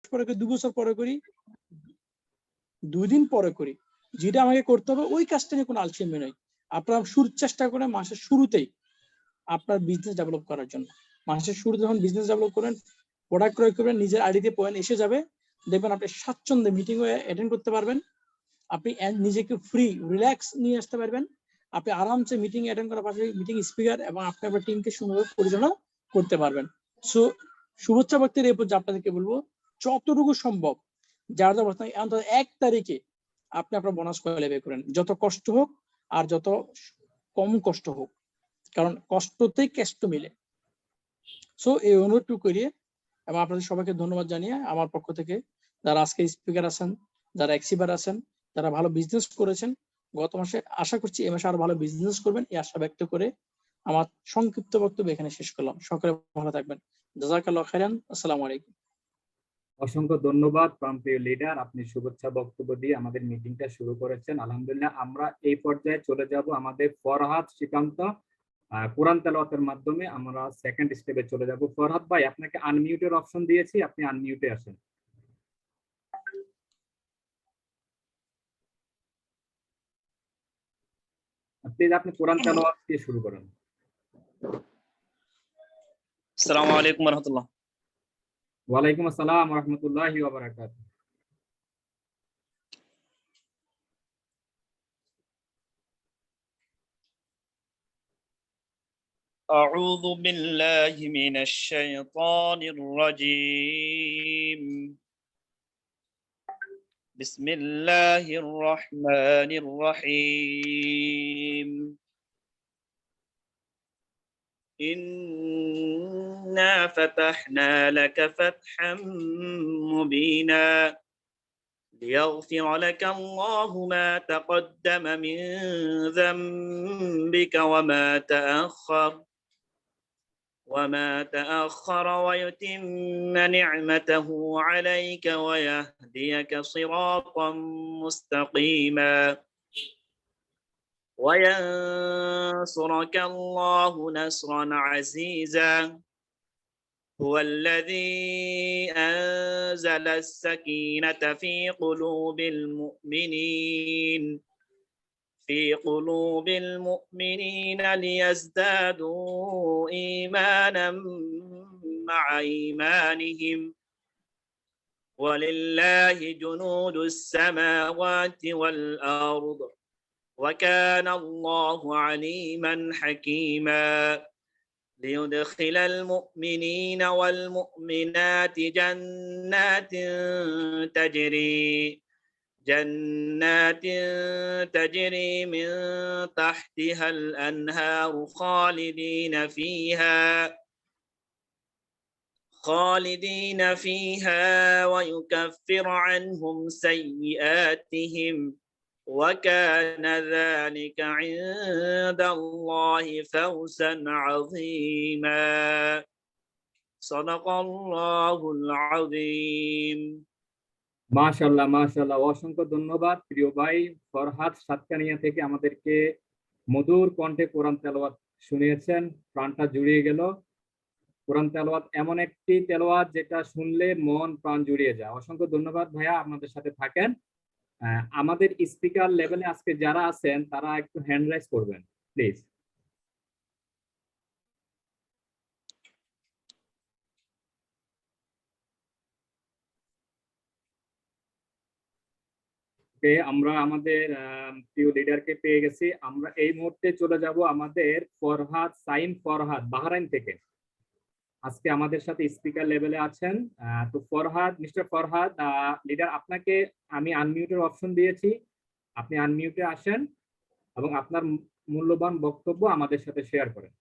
পরে করি, 2 বছর পরে করি, 2 দিন পরে করি, যেটা আমাকে করতে হবে ওই কাজটা নিয়ে কোনো আলসেমি নয়। আপনারা চেষ্টা করেন মাসের শুরুতেই আপনার বিজনেস ডেভেলপ করার জন্য। মাসের শুরুতে যখন বিজনেস ডেভেলপ করবেন, প্রোডাক্ট ক্রয় করবেন, নিজের আইডিতে পয়েন্ট এসে যাবে, দেখবেন আপনি স্বাচ্ছন্দ্যে মিটিং অ্যাটেন্ড করতে পারবেন, আপনি নিজেকে ফ্রি রিল্যাক্স নিয়ে আসতে পারবেন, আপনি আরামসে মিটিং অ্যাটেন্ড করার পাশাপাশি মিটিং স্পিকার এবং আপনি আপনার টিমকে সুন্দরভাবে পরিচালনা করতে পারবেন। সো শুভেচ্ছা ব্যক্তির এই পর্যায়ে আপনাদেরকে বলবো, যতটুকু সম্ভব যার যার অবস্থায় অন্তত 1 তারিখে আপনি আপনার বোনাস কয়েল বের করেন, যত কষ্ট হোক আর যত কম কষ্ট হোক, কারণ কষ্টতেই কেষ্ট মিলে। সো এই অনুরোধটুকু করিয়ে এবং আপনাদের সবাইকে ধন্যবাদ জানিয়ে আমার পক্ষ থেকে, যারা আজকে স্পিকার আছেন, যারা এক্সিপার আছেন, যারা ভালো বিজনেস করেছেন গত মাসে, আশা করছি এই মাসে আরো ভালো বিজনেস করবেন, এই আশা ব্যক্ত করে আমার সংক্ষিপ্ত বক্তব্য এখানে শেষ করলাম। সকলে ভালো থাকবেন। জাযাকাল্লাহু খাইরান। আসসালামু আলাইকুম। অসংখ্য ধন্যবাদ প্রান্তীয় লিডার, আপনি শুভেচ্ছা বক্তব্য দিয়ে আমাদের মিটিংটা শুরু করেছেন। আলহামদুলিল্লাহ, আমরা এই পর্যায়ে চলে যাব আমাদের ফরহাদ শ্রীকান্ত কোরআন তেলাওয়াতের মাধ্যমে আমরা সেকেন্ড স্টেপে চলে যাব। ফরহাদ ভাই, আপনাকে আনমিউটের অপশন দিয়েছি, আপনি আনমিউটে আসেন। প্লিজ আপনি কোরআন তেলাওয়াত দিয়ে শুরু করেন। আসসালামু আলাইকুম ওয়া রাহমাতুল্লাহ। ওয়ালাইকুম আসসালাম ওয়া রাহমাতুল্লাহি ওয়া বারাকাতুহু। أعوذ بالله من الشيطان الرجيم. بسم الله الرحمن الرحيم. إنا فتحنا لك فتحا مبينا ليغفر لك الله ما تقدم من ذنبك وما تأخر ويتم نعمته عليك ويهديك صراطا مستقيما وينصرك الله نصرا عزيزا هو الذي أنزل السكينة في قلوب المؤمنين ليزدادوا إيمانا مع إيمانهم ولله جنود السماوات والأرض وكان الله عليما حكيما ليدخل المؤمنين والمؤمنات جنات تجري من تحتها الأنهار خالدين فيها ويكفر عنهم سيئاتهم وكان ذلك عند الله فوزا عظيما صدق الله العظيم. মাশাআল্লাহ মাশাআল্লাহ, অসংখ্য ধন্যবাদ প্রিয় ভাই ফরহাদ সাতকানিয়া থেকে আমাদেরকে মধুর কণ্ঠে কোরআন তেলাওয়াত শুনিয়েছেন, প্রাণটা জুড়িয়ে গেল। কোরআন তেলাওয়াত এমন একটি তেলাওয়াত যেটা শুনলে মন প্রাণ জুড়িয়ে যায়। অসংখ্য ধন্যবাদ ভাইয়া, আপনাদের সাথে থাকেন। আমাদের স্পিকার লেভেলে আজকে যারা আছেন তারা একটু হ্যান্ড রাইজ করবেন প্লিজ। আমরা আমাদের প্রিয় লিডারকে পেয়ে গেছি। আমরা এই মুহূর্তে চলে যাব আমাদের ফরহাদ বাহরাইন থেকে আজকে আমাদের সাথে স্পিকার লেভেলে আছেন। তো ফরহাদ, মিস্টার ফরহাদ লিডার, আপনাকে আমি আনমিউটের অপশন দিয়েছি, আপনি আনমিউটে আসেন এবং আপনার মূল্যবান বক্তব্য আমাদের সাথে শেয়ার করেন।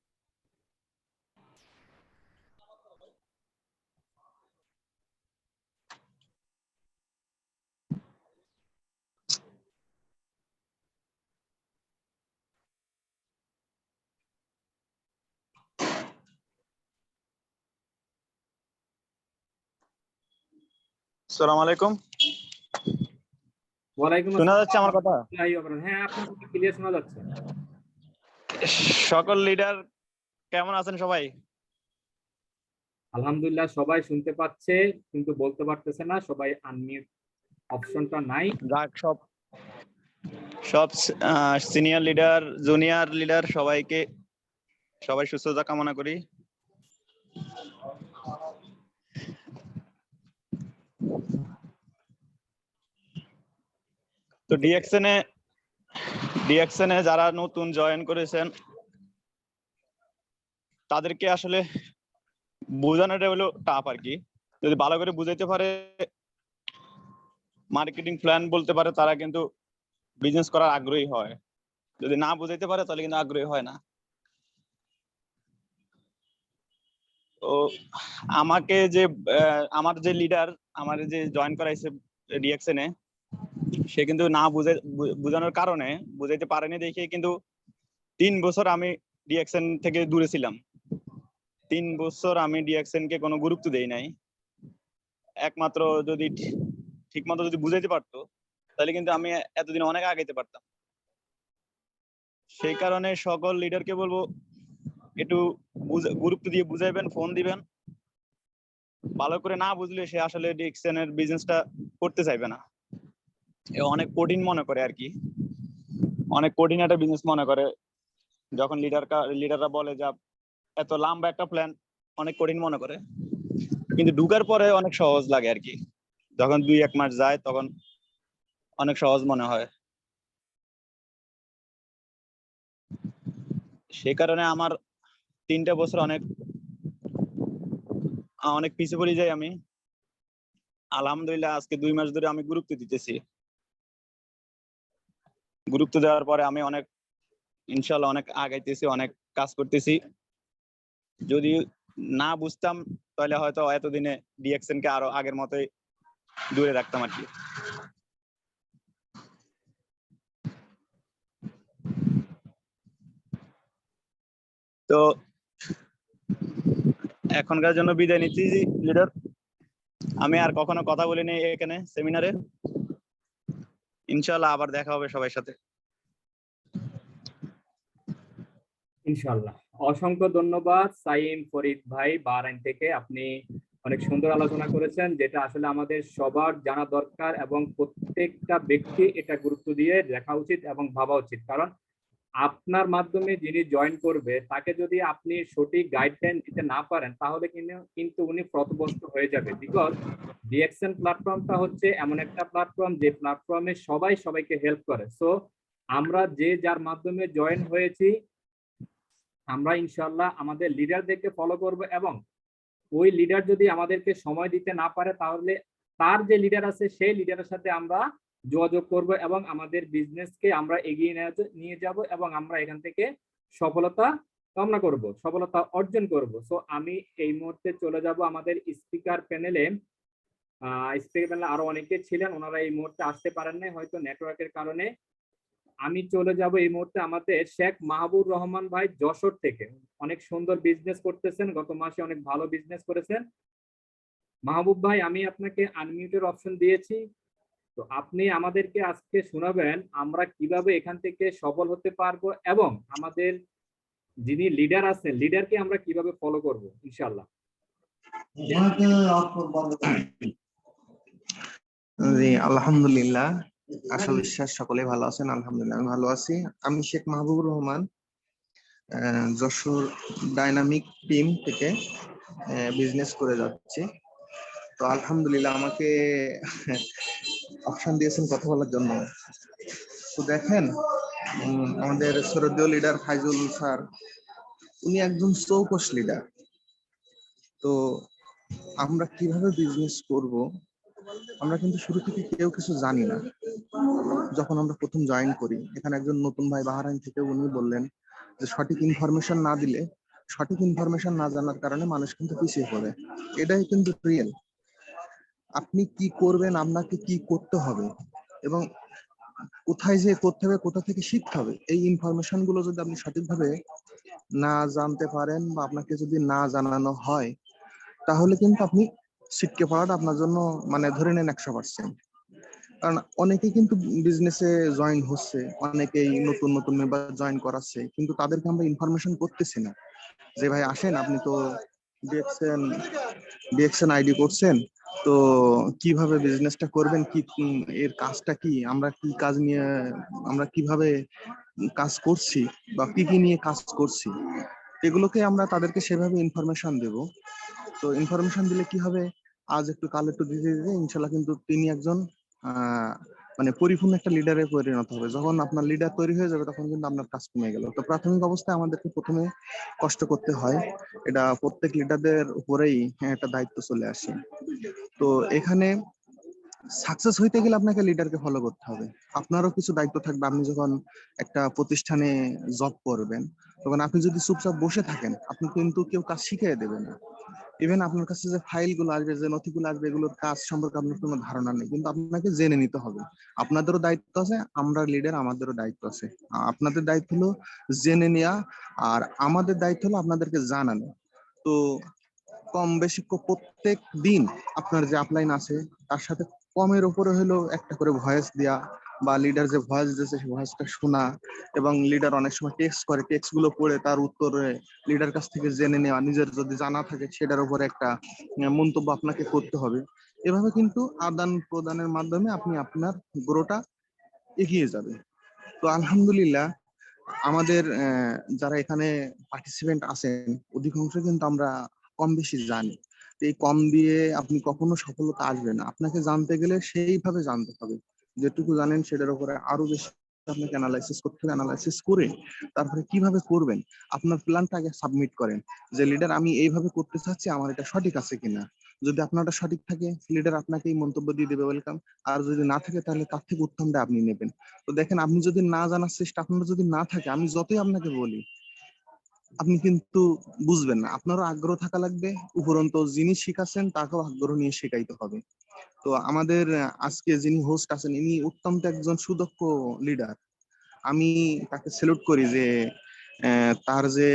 আসসালামু আলাইকুম। ওয়ালাইকুম শোনা আসসালাম। যাচ্ছে আমার কথা? হ্যাঁ, আপনার কথা ক্লিয়ার শোনা যাচ্ছে। সকল লিডার কেমন আছেন সবাই? আলহামদুলিল্লাহ সবাই শুনতে পাচ্ছে কিন্তু বলতে পারতেছে না, সবাই আনমিউট অপশনটা নাই। যাক, সব সব সিনিয়র লিডার, জুনিয়র লিডার সবাই সুস্থতা কামনা করি। তো ডিএক্সএন এ যারা নতুন জয়েন করেছেন তাদেরকে আসলে বোঝানোটা হলো টাফ আর কি। যদি ভালো করে বুঝাইতে পারে, মার্কেটিং প্ল্যান বলতে পারে, তারা কিন্তু বিজনেস করার আগ্রহী হয়। যদি না বুঝাইতে পারে তাহলে কিন্তু আগ্রহী হয় না। তো আমার যে লিডার, আমার যে জয়েন করাইছে ডিএক্সএন এ, সে কিন্তু না বুঝানোর কারণে, বুঝাইতে পারেনি দেখে কিন্তু 3 বছর আমি ডিএক্সএন থেকে দূরে ছিলাম। 3 বছর আমি ডিএক্সএন কে কোনো গুরুত্ব দেই নাই। একমাত্র যদি ঠিক মতো যদি বুঝাইতে পারতো তাহলে কিন্তু আমি এতদিন অনেক আগাইতে পারতাম। সেই কারণে সকল লিডারকে বলবো, একটু গুরুত্ব দিয়ে বুঝাইবেন, ফোন দিবেন। ভালো করে না বুঝলে সে আসলে ডিএক্সএন এর বিজনেসটা করতে চাইবে না। এ অনেক কঠিন মনে করে আর কি, অনেক কঠিন একটা বিজনেস মনে করে। যখন লিডাররা বলে যে এত লম্বা একটা প্ল্যান অনেক কঠিন মনে করে, কিন্তু ঢুকার পরে অনেক সহজ লাগে আর কি। যখন 2-1 মাস যায় তখন অনেক সহজ মনে হয়। সেই কারণে আমার 3টা বছর অনেক পিছিয়ে পড়ে যাই আমি। আলহামদুলিল্লাহ আজকে 2 মাস ধরে আমি গুরুত্ব দিতেছি। গুরুত্ব দেওয়ার পরে আমি ইনশাল্লাহ অনেক আগাইতেছি, অনেক কাজ করতেছি। যদি না বুঝতাম তাহলে হয়তো এতদিনে ডিএক্সএন কে আরো আগের মতোই দূরে রাখতাম আর কি। তো এখনকার জন্য বিদায় নিচ্ছি লিডার। আমি আর কখনো কথা বলিনি এখানে সেমিনারে। ইনশাল্লাহ আবার দেখা হবে সবার সাথে। ইনশাআল্লাহ। অসংখ্য ধন্যবাদ সাইম ফরিদ ভাই, বাহরাইন থেকে। আপনি অনেক সুন্দর আলোচনা করেছেন, যেটা আসলে আমাদের সবার জানা দরকার এবং প্রত্যেকটা ব্যক্তি এটা গুরুত্ব দিয়ে দেখা উচিত এবং ভাবা উচিত। কারণ আপনার মাধ্যমে যিনি জয়েন করবে তাকে যদি আপনি সঠিক গাইডলাইন দিতে না পারেন তাহলে কিন্তু উনি পথভ্রষ্ট হয়ে যাবে। বিকজ ডিএক্সএন প্ল্যাটফর্মটা হচ্ছে এমন একটা প্ল্যাটফর্ম যে প্ল্যাটফর্মে সবাই সবাইকে হেল্প করে। সো আমরা যে যার মাধ্যমে জয়েন হয়েছি, আমরা ইনশাল্লাহ আমাদের লিডারদেরকে ফলো করব এবং ওই লিডার যদি আমাদেরকে সময় দিতে না পারে তাহলে তার যে লিডার আছে সেই লিডারের সাথে আমরা যোগাযোগ করব এবং আমাদের বিজনেসকে আমরা এগিয়ে নিয়ে যাব এবং আমরা এখান থেকে সফলতা কামনা করব, সফলতা অর্জন করব। সো আমি এই মুহূর্তে চলে যাব আমাদের স্পিকার প্যানেলে। স্পিকার প্যানেলে আরো অনেকে ছিলেন, ওনারা এই মুহূর্তে আসতে পারেন না হয়তো নেটওয়ার্কের কারণে। আমি চলে যাব এই মুহূর্তে আমাদের শেখ মাহবুব রহমান ভাই, যশোর থেকে। অনেক সুন্দর বিজনেস করতেছেন, গত মাসে অনেক ভালো বিজনেস করেছেন। মাহবুব ভাই, আমি আপনাকে আনমিউটের অপশন দিয়েছি, তো আপনি আমাদেরকে আজকে শোনাবেন আমরা কিভাবে এখান থেকে সফল হতে পারবো এবং আমাদের যিনি লিডার আছেন লিডারকে আমরা কিভাবে ফলো করব ইনশাআল্লাহ। জি, আলহামদুলিল্লাহ। আশা বিশ্বাস সকলে ভালো আছেন। আলহামদুলিল্লাহ আমি ভালো আছি। আমি শেখ মাহবুবুর রহমান, যশোর ডাইনামিক টিম থেকে বিজনেস করে যাচ্ছি। তো আলহামদুলিল্লাহ আমাকে অপশন দিয়েছেন কথা বলার জন্য। তো দেখেন, আমাদের শ্রদ্ধেয় লিডার ফাইজুল স্যার, উনি একজন চৌকস লিডার। তো আমরা কিভাবে বিজনেস করব আমরা কিন্তু শুরু থেকে কেউ কিছু জানি না। যখন আমরা প্রথম জয়েন করি, এখানে একজন নতুন ভাই বাহরাইন থেকে উনি বললেন যে সঠিক ইনফরমেশন না দিলে, সঠিক ইনফরমেশন না জানার কারণে মানুষ কিন্তু পিছিয়ে পড়ে। এটাই কিন্তু রিয়েল। আপনি কি করবেন, আপনাকে কি করতে হবে এবং কোথায় যে করতে হবে, কোথা থেকে শিখতে হবে, এই ইনফরমেশন গুলো যদি আপনি সঠিকভাবে না জানতে পারেন বা আপনাকে যদি না জানানো হয় তাহলে কিন্তু আপনি ছিটকে পড়াটা আপনার জন্য মানে ধরে নেন 100%। কারণ অনেকেই কিন্তু বিজনেসে জয়েন হচ্ছে, অনেকেই নতুন নতুন মেম্বার জয়েন করাচ্ছে, কিন্তু তাদেরকে আমরা ইনফরমেশন করতেছি না যে ভাই আসেন, আপনি তো ডিএক্সএন আইডি করছেন, তো কিভাবে বিজনেসটা করবেন, কি এর কাজটা কি, আমরা কি কাজ নিয়ে, আমরা কিভাবে কাজ করছি বা কি কি নিয়ে কাজ করছি, এগুলোকে আমরা তাদেরকে সেভাবে ইনফরমেশন দেব। তো ইনফরমেশন দিলে কি হবে, আজ একটু কাল একটু দিতে দিতে ইনশাল্লাহ কিন্তু তিনি একজন মানে পরিপূর্ণ একটা লিডারে পরিণত হবে। যখন আপনার লিডার তৈরি হয়ে যাবে তখন কিন্তু আপনার কাজ কমে গেল। তো প্রাথমিক অবস্থায় আমাদেরকে প্রথমে কষ্ট করতে হয়, এটা প্রত্যেক লিডারদের উপরেই একটা দায়িত্ব চলে আসে। তো এখানে সাকসেস হইতে গেলে আপনাকে লিডারকে ফলো করতে হবে। আপনারও কিছু দায়িত্ব থাকবে। আপনি যখন একটা প্রতিষ্ঠানে জব করবেন তখন আপনি যদি চুপচাপ বসে থাকেন, আপনি কিন্তু কেউ কাজ শিখিয়ে দেবে না। ইভেন আপনার কাছে যে ফাইল গুলো আসবে, যে নথিগুলো আসবে, এগুলোর কাজ সম্পর্কে আপনার কোনো ধারণা নেই, কিন্তু আপনাকে জেনে নিতে হবে। আপনাদেরও দায়িত্ব আছে, আমরা লিডার, আমাদেরও দায়িত্ব আছে। আপনাদের দায়িত্ব হলো জেনে নেওয়া, আর আমাদের দায়িত্ব হলো আপনাদেরকে জানানো। তো কম বেশি প্রত্যেক দিন আপনার যে আপলাইন আছে তার সাথে কমের উপরে হলেও একটা করে ভয়েস দেয়া, বা লিডার যে ভয়েস দিয়েছে সেই ভয়েসটা শোনা, এবং লিডার অনেক সময় টেক্সট করে, টেক্সট গুলো পড়ে তার উত্তরে লিডার কাছ থেকে জেনে নেওয়া, নিজের যদি জানা থাকে সেটার উপরে একটা মন্তব্য আপনাকে করতে হবে। এভাবে কিন্তু আদান প্রদানের মাধ্যমে আপনি আপনার গ্রোটা এগিয়ে যাবে। তো আলহামদুলিল্লাহ আমাদের যারা এখানে পার্টিসিপেন্ট আছেন অধিকাংশ কিন্তু আমরা কম বেশি জানি। তো এই কম দিয়ে আপনি কখনো সফলতা আসবে না। আপনাকে জানতে গেলে সেইভাবে জানতে হবে, যেটুকু জানেন সেটার উপরে আরো বেশি আপনাকে অ্যানালাইসিস করতে হবে। অ্যানালাইসিস করে তারপরে কিভাবে করবেন আপনার প্ল্যানটা আগে সাবমিট করেন, যে লিডার আমি এইভাবে করতে চাচ্ছি, আমার এটা সঠিক আছে কিনা। যদি আপনারটা সঠিক থাকে লিডার আপনাকে এই মন্তব্য দিয়ে দেবে, ওয়েলকাম। আর যদি না থাকে তাহলে তার থেকে উত্তমটা আপনি নেবেন। তো দেখেন, আপনি যদি না জানার চেষ্টা আপনার যদি না থাকে, আমি যতই আপনাকে বলি আপনি কিন্তু বুঝবেন না। আপনারও আগ্রহ থাকা লাগবে, উপরন্ত যিনি শিখাচ্ছেন তাকেও আগ্রহ নিয়ে শেখাইতে হবে। তো আমাদের আজকে যিনি হোস্ট আছেন ইনি অত্যন্ত একজন সুদক্ষ লিডার। আমি তাকে স্যালুট করি যে তার যে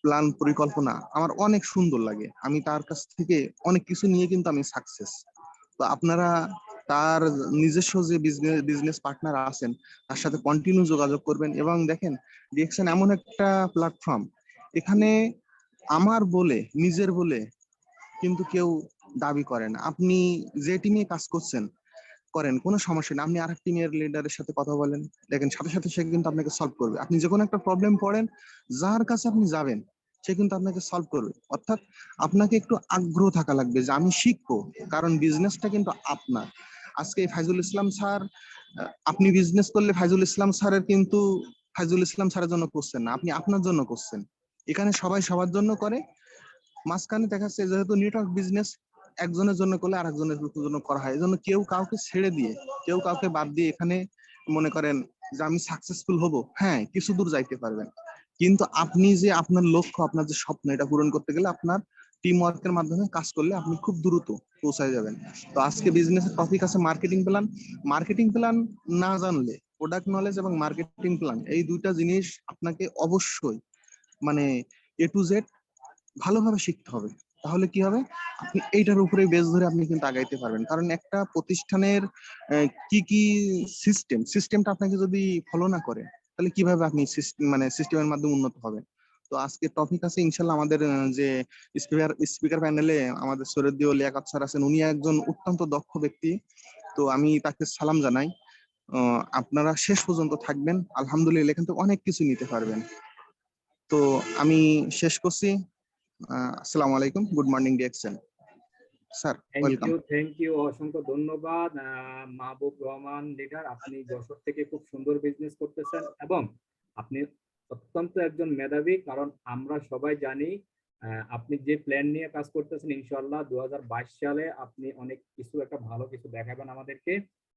প্ল্যান পরিকল্পনা আমার অনেক সুন্দর লাগে। আমি তার কাছ থেকে অনেক কিছু নিয়ে কিন্তু আমি সাকসেস। তো আপনারা তার নিজস্ব যে বিজনেস পার্টনার আছেন তার সাথে কন্টিনিউ যোগাযোগ করবেন। এবং দেখেন, ডিএক্সএন এমন একটা প্ল্যাটফর্ম, এখানে আমার বলে, নিজের বলে কিন্তু কেউ দাবি করে না। আপনি যে টিমে কাজ করছেন করেন, কোনো সমস্যা নেই। আপনি আরেক টিমের লিডারের সাথে কথা বলেন, দেখেন সাথে সাথে সে কিন্তু আপনাকে সলভ করবে। আপনি যে কোনো একটা প্রবলেম পড়েন, যার কাছে আপনি যাবেন সে কিন্তু আপনাকে সলভ করবে। অর্থাৎ আপনাকে একটু আগ্রহ থাকা লাগবে যে আমি শিখবো, কারণ বিজনেসটা কিন্তু আপনার। আজকে ফাইজুল ইসলাম স্যার, আপনি বিজনেস করলে ফাইজুল ইসলাম স্যারের কিন্তু ফাইজুল ইসলাম স্যারের জন্য করছেন না, আপনি আপনার জন্য করছেন। এখানে সবাই সবার জন্য করে। মাঝখানে দেখা যাচ্ছে যেহেতু নেটওয়ার্ক বিজনেস, একজনের জন্য করলে আরেকজনের জন্য করা হয়, এই জন্য কেউ কাউকে ছেড়ে দিয়ে, কেউ কাউকে বাদ দিয়ে এখানে মনে করেন যে আমি সাকসেসফুল হব, হ্যাঁ কিছু দূর যাইতে পারবেন, কিন্তু আপনি যে আপনার লক্ষ্য, আপনার যে স্বপ্ন, এটা পূরণ করতে গেলে আপনার টিম ওয়ার্কের মাধ্যমে কাজ করলে আপনি খুব দ্রুত পৌঁছায় যাবেন। তো আজকে বিজনেসের টপিক আছে মার্কেটিং প্ল্যান। মার্কেটিং প্ল্যান না জানলে প্রোডাক্ট নলেজ এবং মার্কেটিং প্ল্যান, এই দুইটা জিনিস আপনাকে অবশ্যই মানে এ টু জেড ভালোভাবে শিখতে হবে। তাহলে কি হবে, আপনি এইটার উপরে বেস ধরে আপনি কিন্তু আগাইতে পারবেন। কারণ একটা প্রতিষ্ঠানের কি কি সিস্টেমটা আপনাকে যদি ফলো না করে তাহলে কিভাবে আপনি মানে সিস্টেমের মাধ্যমে উন্নত হবেন। তো আজকে টপিক আছে ইনশাল্লাহ আমাদের যে স্পিকার প্যানেলে আমাদের সৈয়দ লিয়াকত স্যার আছেন, উনি একজন অত্যন্ত দক্ষ ব্যক্তি। তো আমি তাকে সালাম জানাই। আপনারা শেষ পর্যন্ত থাকবেন, আলহামদুলিল্লাহ এখান থেকে অনেক কিছু নিতে পারবেন। তো আমি শেষ করছি। আসসালামু আলাইকুম, good morning DXN sir, welcome. Thank you, অসংখ্য ধন্যবাদ মাহবুব রহমান লিডার। আপনি যশোর থেকে খুব সুন্দর বিজনেস করতেছেন এবং আপনি অত্যন্ত একজন মেধাবী, কারণ আমরা সবাই জানি আপনি যে প্ল্যান নিয়ে কাজ করতেছেন ইনশাআল্লাহ 2022 সালে আপনি অনেক কিছু, একটা ভালো কিছু দেখাবেন আমাদেরকে।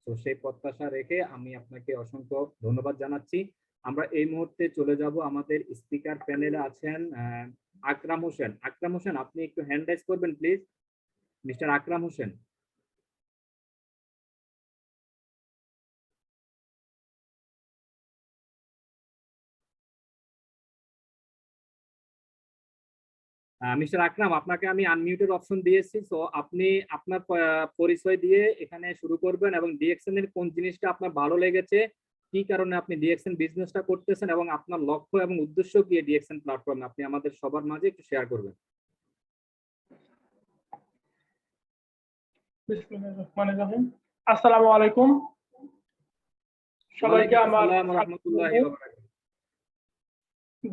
তো সেই প্রত্যাশা রেখে আমি আপনাকে অসংখ্য ধন্যবাদ জানাচ্ছি। আমরা এই মুহূর্তে চলে যাব, আমাদের স্পিকার প্যানেলে আছেন আকরাম হোসেন। আকরাম হোসেন, আপনি একটু হ্যান্ড রাইজ করবেন please. Mister Akram Hossain. Mister Akram, আপনাকে আমি আনমিউটেড অপশন দিয়েছি, তো আপনি আপনার পরিচয় দিয়ে এখানে শুরু করবেন এবং ডিএক্সএন এর কোন জিনিসটা আপনার ভালো লেগেছে, কি কারণে আপনি ডিএক্সএন বিজনেসটা করতেছেন এবং আপনার লক্ষ্য এবং উদ্দেশ্য কি ডিএক্সএন প্ল্যাটফর্মে, আপনি আমাদের সবার মাঝে একটু শেয়ার করবেন। বিসমিল্লাহির রহমানির রহিম। আসসালামু আলাইকুম সবাইকে ওয়ালাইকুম আমার আসসালাম ওয়া রাহমাতুল্লাহি ওয়া বারাকাতুহু।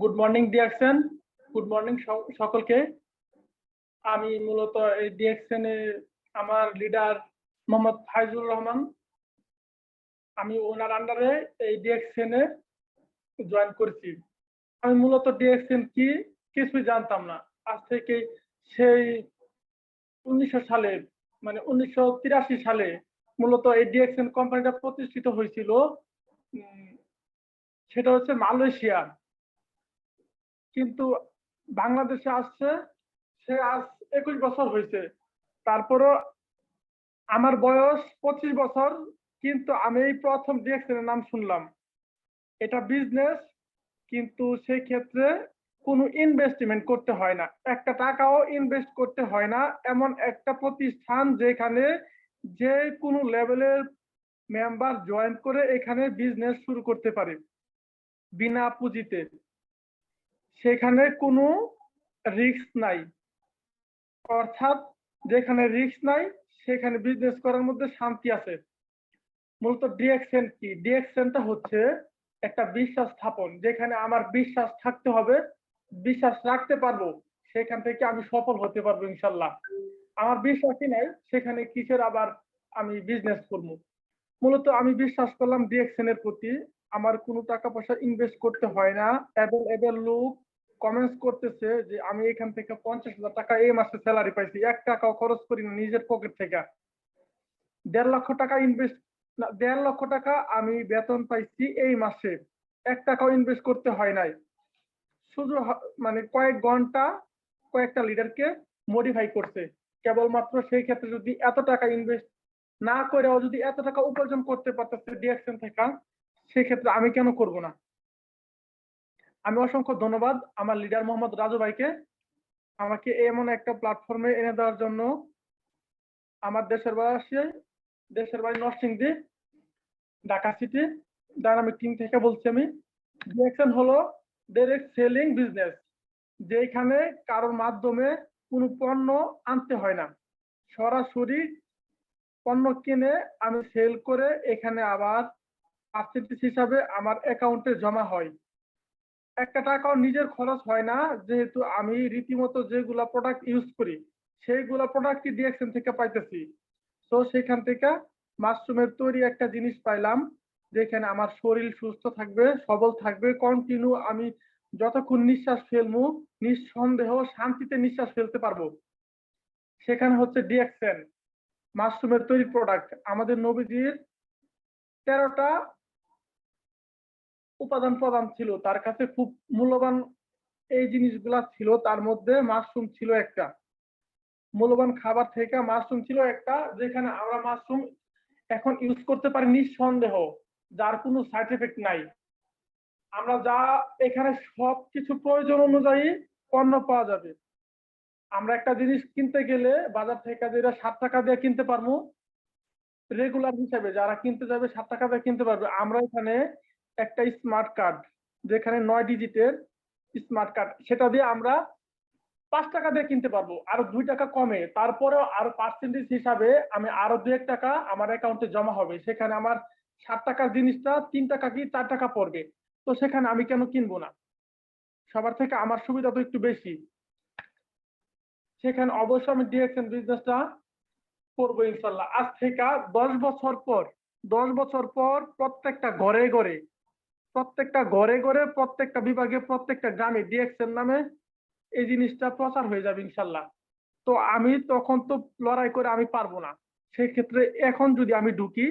Good morning DXN, good morning সকলকে। আমি মূলত এই ডিএক্সএন এ আমার লিডার মোহাম্মদ ফাইজুর রহমান, আমি ওনার আন্ডারে এই ডিএক্সএন এ জয়েন করেছি। আমি মূলত ডিএক্সএন কি কিছুই জানতাম না। আজ থেকে সেই 1900 সালে মানে 1983 সালে মূলত এই ডিএক্সএন কোম্পানিটা প্রতিষ্ঠিত হয়েছিল। সেটা হচ্ছে মালয়েশিয়া, কিন্তু বাংলাদেশে আসছে সে আজ 21 বছর হয়েছে। তারপরও আমার বয়স 25 বছর, কিন্তু আমি এই প্রথম ডিএক্সএন এর নাম শুনলাম। এটা বিজনেস, কিন্তু সেই ক্ষেত্রে কোনো ইনভেস্টমেন্ট করতে হয় না, একটা টাকাও ইনভেস্ট করতে হয় না। এমন একটা প্রতিষ্ঠান যেখানে যে কোনো লেভেলের মেম্বার জয়েন করে এখানে বিজনেস শুরু করতে পারে বিনা পুঁজিতে। সেখানে কোনো রিস্ক নাই, অর্থাৎ যেখানে রিস্ক নাই সেখানে বিজনেস করার মধ্যে শান্তি আছে। মূলত ডিএক্সএন কি? ডিএক্সএনটা হচ্ছে একটা বিশ্বাস স্থাপন, যেখানে আমার বিশ্বাস থাকতে হবে, বিশ্বাস রাখতে পারবো, সেখান থেকে আমি সফল হতে পারবো ইনশাল্লাহ। আমার বিশ্বাসই নাই, সেখানে কিসের আবার আমি বিজনেস করবো? মূলত আমি বিশ্বাস করলাম ডিএক্সএন এর প্রতি। আমার কোনো টাকা পয়সা ইনভেস্ট করতে হয় না। এবেল লোক কমেন্টস করতেছে যে আমি এখান থেকে 50,000 টাকা এই মাসে স্যালারি পাইছি, 1 টাকাও খরচ করি না নিজের পকেট থেকে। 1.5 লক্ষ টাকা ইনভেস্ট, 1.5 লক্ষ টাকা আমি বেতন পাইছি এই মাসে, 1 টাকাও ইনভেস্ট করতে হয় নাই। শুধু মানে কয়েক ঘন্টা কয়েকটা লিডারকে মডিফাই করছে। কেবলমাত্র সেই ক্ষেত্রে যদি এত টাকা ইনভেস্ট না করেও যদি এত টাকা উপার্জন করতে পারতেছে ডিএক্সএন থেকে, সেক্ষেত্রে আমি কেন করব না? আমি অসংখ্য ধন্যবাদ আমার লিডার মোহাম্মদ রাজু ভাইকে, আমাকে এমন একটা প্ল্যাটফর্মে এনে দেওয়ার জন্য। আমার দেশের বাড়ি Narsingdi, Dhaka city, dynamic team থেকে বলছি আমি। ডিএক্সএন হলো ডাইরেক্ট সেলিং বিজনেস, যেখানে কারোর মাধ্যমে কোনো পণ্য আনতে হয় না, সরাসরি পণ্য কিনে আমি সেল করে এখানে আবার পার্সেন্টেজ হিসাবে আমার অ্যাকাউন্টে জমা হয়। 1 টাকাও নিজের খরচ হয় না, যেহেতু আমি রীতিমতো যেগুলা প্রোডাক্ট ইউজ করি সেইগুলা প্রোডাক্টই ডিএক্সএন থেকে পাইতেছি। তো সেখান থেকে মাশরুমের তৈরি একটা জিনিস পাইলাম, যেখানে আমার শরীর সুস্থ থাকবে, সবল থাকবে, কন্টিনিউ আমি যতক্ষণ নিঃশ্বাস ফেলবো নিঃসন্দেহ শান্তিতে নিঃশ্বাস ফেলতে পারবো। সেখানে হচ্ছে ডিএক্সএন মাশরুমের তৈরি প্রোডাক্ট। আমাদের নবীজির 13টা উপাদান প্রদান ছিল, তার কাছে খুব মূল্যবান এই জিনিসগুলা ছিল, তার মধ্যে মাশরুম ছিল একটা মূল্যবান খাবার থেকে মাশরুম ছিল একটা, যেখানে আমরা মাশরুম এখন ইউজ করতে পারি নিঃসন্দেহ, যার কোনো সাইড এফেক্ট নাই। আমরা যা এখানে সবকিছু প্রয়োজন অনুযায়ী পণ্য পাওয়া যাবে। আমরা একটা জিনিস কিনতে গেলে বাজার থেকে যেটা 7 টাকা দিয়ে কিনতে পারবো, রেগুলার হিসাবে যারা কিনতে যাবে 7 টাকা দিয়ে কিনতে পারবে, আমরা এখানে একটা স্মার্ট কার্ড, যেখানে 9 ডিজিটের স্মার্ট কার্ড, সেটা দিয়ে আমরা 5 টাকা দিয়ে কিনতে পারবো, আরো 2 টাকা কমে। তারপরেও আরো পার্সেন্টেজ হিসাবে আমি আরো 2-1 টাকা আমার অ্যাকাউন্টে জমা হবে। সেখানে আমার 7 টাকার জিনিসটা 3 টাকা কি 4 টাকা পড়বে। তো সেখানে আমি কেন কিনবো না? সবার থেকে আমার সুবিধা তো একটু বেশি। সেখানে অবশ্যই আমি ডিএক্সএন বিজনেসটা করবো ইনশাল্লাহ। আজ থেকে 10 বছর পর, 10 বছর পর প্রত্যেকটা ঘরে ঘরে, প্রত্যেকটা বিভাগে, প্রত্যেকটা গ্রামে ডিএক্সএন নামে এই জিনিসটা প্রচার হয়ে যাবে ইনশাল্লাহ। তো আমি তখন তো লড়াই করে আমি পারবো না। সেক্ষেত্রে এখন যদি আমি ঢুকি,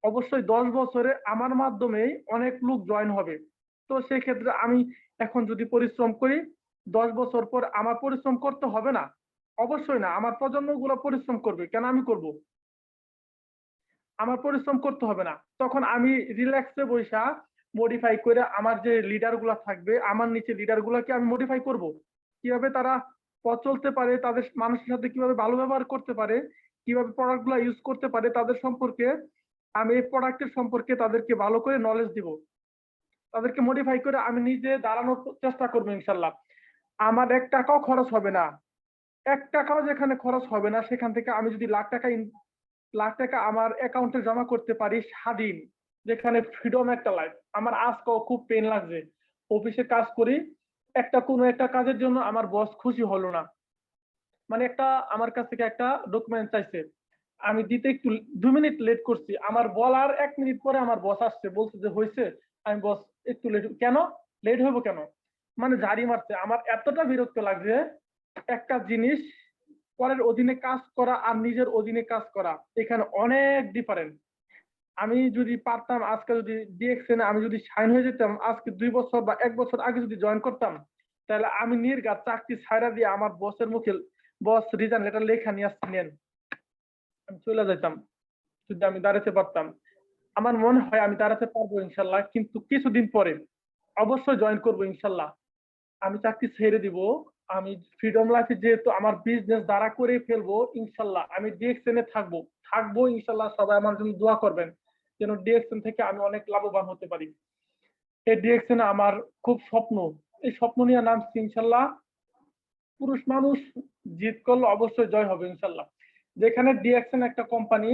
অবশ্যই 10 বছরে আমার মাধ্যমেই অনেক লোক জয়েন হবে। তো সেক্ষেত্রে আমি এখন যদি পরিশ্রম করি, 10 বছর পর আমার পরিশ্রম করতে হবে না? অবশ্যই না, আমার প্রজন্মগুলো পরিশ্রম করবে, কেন আমি করব? আমার পরিশ্রম করতে হবে না। তখন আমি রিল্যাক্সে বৈশা মডিফাই করে আমার যে লিডার গুলা থাকবে, আমার নিচে লিডার গুলাকে আমি মডিফাই করব, কিভাবে তারা পথ চলতে পারে, তাদের মানুষের সাথে কিভাবে ভালো ব্যবহার করতে পারে, কিভাবে প্রোডাক্ট গুলা ইউজ করতে পারে, তাদের সম্পর্কে আমি এই প্রোডাক্টের সম্পর্কে তাদেরকে ভালো করে নলেজ দিব, তাদেরকে মডিফাই করে আমি নিজে দাঁড়ানোর চেষ্টা করবো ইনশাল্লাহ। আমার 1 টাকাও খরচ হবে না, 1 টাকাও যেখানে খরচ হবে না, সেখান থেকে আমি যদি লাখ টাকা লাখ টাকা আমার অ্যাকাউন্টে জমা করতে পারি স্বাধীন, যেখানে ফ্রিডম একটা লাইফ। আমার আজকেও খুব পেন লাগছে, অফিসে কাজ করি, কোনো একটা কাজের জন্য আমার বস খুশি হলো না, মানে আমার কাছ থেকে একটা ডকুমেন্ট চাইছে, আমি দিতে একটু 2 মিনিট লেট করছি, আমার বলার 1 মিনিট পরে আমার বস আসছে, বলছে যে হয়েছে। আমি বস একটু লেট, কেন লেট হইব কেন, মানে ঝাড়ি মারছে। আমার এতটা বিরক্ত লাগছে, একটা জিনিস পরের অধীনে কাজ করা আর নিজের অধীনে কাজ করা, এখানে অনেক ডিফারেন্ট। আমি যদি পারতাম আজকে, যদি ডিএক্সএন আমি যদি সাইন হয়ে যেতাম আজকে 2 বছর বা 1 বছর আগে যদি জয়েন করতাম, তাহলে আমি নির্ঘাত চাকরি ছাইরা দিয়ে আমার বসের মুখে, বস রিজাইন লেটার লেখা নিয়ে আসছি, নেন, আমি চলে যেতাম যদি আমি দাঁড়াতে পারতাম। আমার মনে হয় আমি দাঁড়াতে পারবো ইনশাল্লাহ, কিন্তু কিছুদিন পরে অবশ্যই জয়েন করবো ইনশাল্লাহ। আমি চাকরি ছেড়ে দিব, আমি ফ্রিডম লাইফে যেহেতু আমার বিজনেস দাঁড়া করে ফেলবো ইনশাল্লাহ, আমি ডিএক্সএন এ থাকবো ইনশাল্লাহ। সবাই আমার জন্য দোয়া করবেন যেন ডিএক্সএন থেকে আমি অনেক লাভবান হতে পারি। এই ডিএক্সএন আমার খুব স্বপ্ন, এই স্বপ্ন নিয়ে নামছি ইনশাল্লাহ। পুরুষ মানুষ জিত করলে অবশ্যই জয় হবে ইনশাল্লাহ। যেখানে ডিএক্সএন একটা কোম্পানি,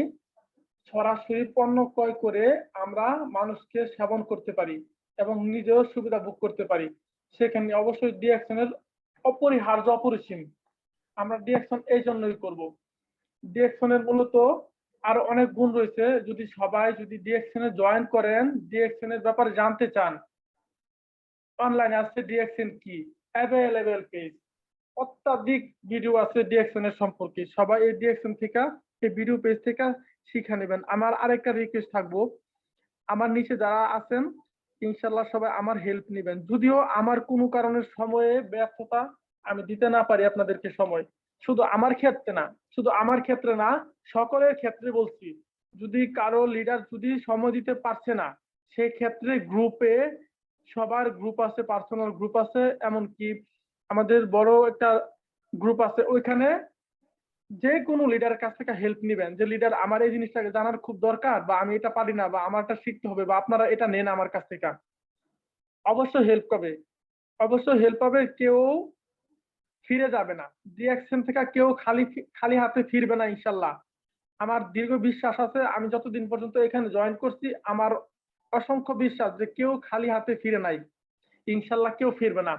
সরাসরি পণ্য ক্রয় করে আমরা মানুষকে সেবন করতে পারি এবং নিজেও সুবিধা ভোগ করতে পারি, সেখানে অবশ্যই ডিএক্সএন এর অপরিহার্য অপরিসীম। আমরা ডিএক্সএন এই জন্যই করব। ডিএক্সএন এর মূলত আরো অনেক গুণ রয়েছে, যদি সবাই ডিএক্সএন এ জয়েন করেন, ডিএক্সএন এর ব্যাপারে জানতে চান, অনলাইনে আছে ডিএক্সএন কি, অ্যাভেলেবেল পেজ, অত্যাধিক ভিডিও আছে ডিএক্সএন এর সম্পর্কে। সবাই এই ডিএক্সএন থেকে, এই ভিডিও পেজ থেকে শিক্ষা নেবেন। আমার আরেকটা রিকোয়েস্ট থাকবো, আমার নিচে যারা আছেন ইনশাল্লাহ সবাই আমার হেল্প নেবেন। যদিও আমার কোনো কারণে সময়ে ব্যর্থতা, আমি দিতে না পারি আপনাদেরকে সময়, শুধু আমার ক্ষেত্রে না, সকলের ক্ষেত্রে বলছি, যদি কারো লিডার যদি সময় দিতে পারছে না, সেই ক্ষেত্রে গ্রুপে, সবার গ্রুপ আছে, পার্সোনাল গ্রুপ আছে, এমনকি আমাদের বড় একটা গ্রুপ আছে, ওইখানে যে কোনো লিডারের কাছ থেকে হেল্প নিবেন, যে লিডার আমার এই জিনিসটাকে জানার খুব দরকার, বা আমি এটা পারি না, বা আমার এটা শিখতে হবে, বা আপনারা এটা নেন আমার কাছ থেকে, অবশ্যই হেল্প পাবে, অবশ্যই হেল্প পাবে। কেউ ফিরে যাবে না ডিএক্সএন থেকে, কেউ খালি খালি হাতে ফিরবে না ইনশাল্লাহ। আমার দীর্ঘ বিশ্বাস আছে, আমি যতদিন পর্যন্ত এখানে জয়েন করছি, আমার অসংখ্য বিশ্বাস যে কেউ খালি হাতে ফিরে নাই, ইনশাল্লাহ কেউ ফিরবে না।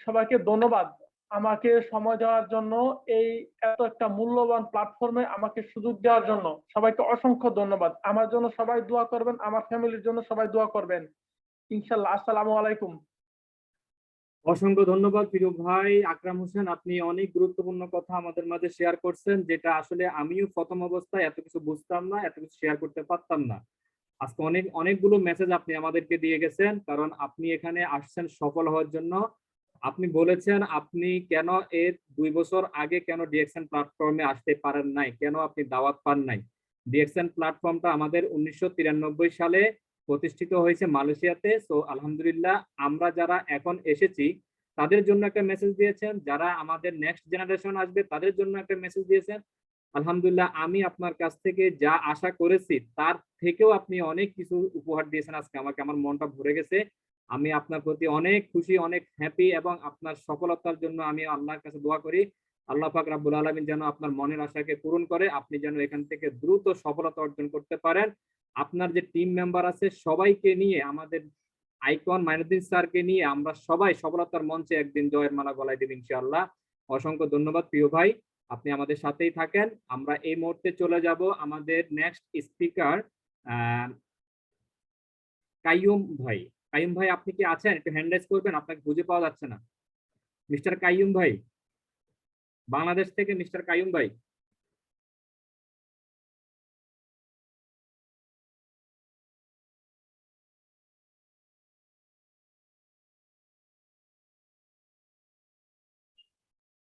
সবাইকে ধন্যবাদ আমাকে সময় দেওয়ার জন্য, এই এত একটা মূল্যবান প্ল্যাটফর্মে আমাকে সুযোগ দেওয়ার জন্য সবাইকে অসংখ্য ধন্যবাদ। আমার জন্য সবাই দোয়া করবেন, আমার ফ্যামিলির জন্য সবাই দোয়া করবেন ইনশাল্লাহ। আসসালামু আলাইকুম। অসংখ্য ধন্যবাদ প্রিয় ভাই আকরাম হোসেন, আপনি অনেক গুরুত্বপূর্ণ কথা আমাদের মাঝে শেয়ার করছেন, যেটা আসলে আমিও প্রথম অবস্থায় এত কিছু বুঝতাম না, এত কিছু শেয়ার করতে পারতাম না। আজকে অনেকগুলো মেসেজ আপনি আমাদেরকে দিয়ে গেছেন, কারণ আপনি এখানে আসছেন সফল হওয়ার জন্য। আপনি বলেছেন আপনি কেন এর 2 বছর আগে কেন ডিএক্সএন প্ল্যাটফর্মে আসতে পারেন নাই, কেন আপনি দাওয়াত পান নাই। ডিএক্সএন প্ল্যাটফর্মটা আমাদের 1993 সালে প্রতিষ্ঠিত হয়েছে মালয়েশিয়াতে। সো আলহামদুলিল্লাহ, আমরা যারা এখন এসেছি তাদের জন্য একটা মেসেজ দিয়েছেন, যারা আমাদের নেক্সট জেনারেশন আসবে তাদের জন্য একটা মেসেজ দিয়েছেন। আলহামদুলিল্লাহ, আমি আপনার কাছ থেকে যা আশা করেছি তার থেকেও আপনি অনেক কিছু উপহার দিয়েছেন আজকে আমাকে, আমার মনটা ভরে গেছে। আমি আপনার প্রতি অনেক খুশি, অনেক হ্যাপি, এবং আপনার সফলতার জন্য আমি আল্লাহর কাছে দোয়া করি আল্লাহ পাক রাব্বুল আলামিন যেন আপনার মনের আশাকে পূরণ করে, আপনি যেন এখান থেকে দ্রুত সফলতা অর্জন করতে পারেন। আপনার যে টিম মেম্বার আছে সবাইকে নিয়ে, আমাদের আইকন মাইনুদ্দিন স্যারকে নিয়ে আমরা সবাই সফলতার মঞ্চে একদিন জয়ের মালা গলায় দেব ইনশাআল্লাহ। অসংখ্য ধন্যবাদ প্রিয় ভাই, আপনি আমাদের সাথেই থাকেন। আমরা এই মুহূর্তে চলে যাব আমাদের নেক্সট স্পিকার কাইয়ুম ভাই। কাইয়ুম ভাই আপনি কি আছেন? একটু হ্যান্ড রাইজ করবেন, আপনাকে খুঁজে পাওয়া যাচ্ছে না। মিস্টার কাইয়ুম ভাই, বাংলাদেশ থেকে মিস্টার কাইয়ুম ভাই।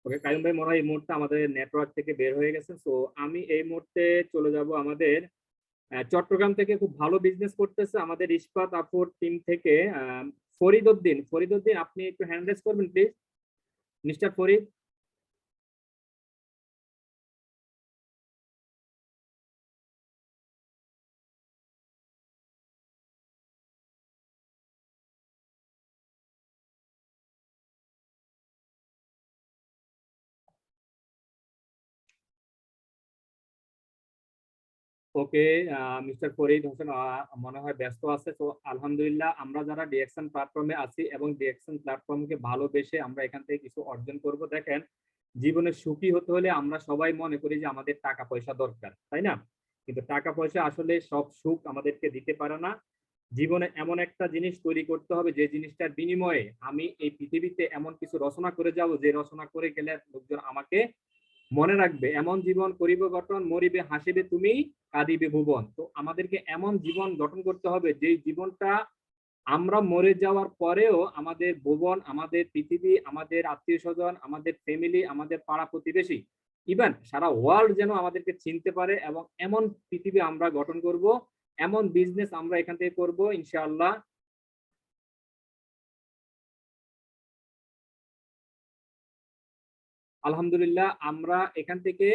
ওকে, কাইয়ুম ভাই মনে হয় এই মুহূর্তে আমাদের নেটওয়ার্ক থেকে বের হয়ে গেছে। তো আমি এই মুহূর্তে চলে যাব আমাদের চট্টগ্রাম থেকে খুব ভালো বিজনেস করতেছে আমাদের ইস্পাত আপুর টিম থেকে ফরিদ উদ্দিন, আপনি একটু হ্যান্ড রেজ করবেন please, mister Farid. Okay, mister Farid Hossain মনে হয় ব্যস্ত আছে। তো আলহামদুলিল্লাহ, আমরা যারা ডিএকশন প্ল্যাটফর্মে আছি এবং ডিএকশন প্ল্যাটফর্মকে ভালোবেসে আমরা এখান থেকে কিছু অর্জন করব। দেখেন, জীবনে সুখী হতে হলে আমরা সবাই মনে করি যে আমাদের টাকা পয়সা দরকার, তাই না? কিন্তু টাকা পয়সা আসলে সব সুখ আমাদেরকে দিতে পারে না। জীবনে এমন একটা জিনিস তৈরি করতে হবে যে জিনিসটার বিনিময়ে আমি এই পৃথিবীতে এমন কিছু রচনা করে যাব, যে রচনা করে গেলে লোকজন আমাকে মনে রাখবে। এমন জীবন করিব গঠন, মরিবে হাসিবে তুমি, কাঁদিবে ভুবন। তো আমাদেরকে এমন জীবন গঠন করতে হবে যে জীবনটা আমরা মরে যাওয়ার পরেও আমাদের ভুবন, আমাদের পৃথিবী, আমাদের আত্মীয় স্বজন, আমাদের ফ্যামিলি, আমাদের পাড়া প্রতিবেশী, ইভেন সারা ওয়ার্ল্ড যেন আমাদেরকে চিনতে পারে। এবং এমন পৃথিবী আমরা গঠন করব, এমন বিজনেস আমরা এখান থেকে করব ইনশাআল্লাহ। আলহামদুলিল্লাহ, আমরা এখান থেকে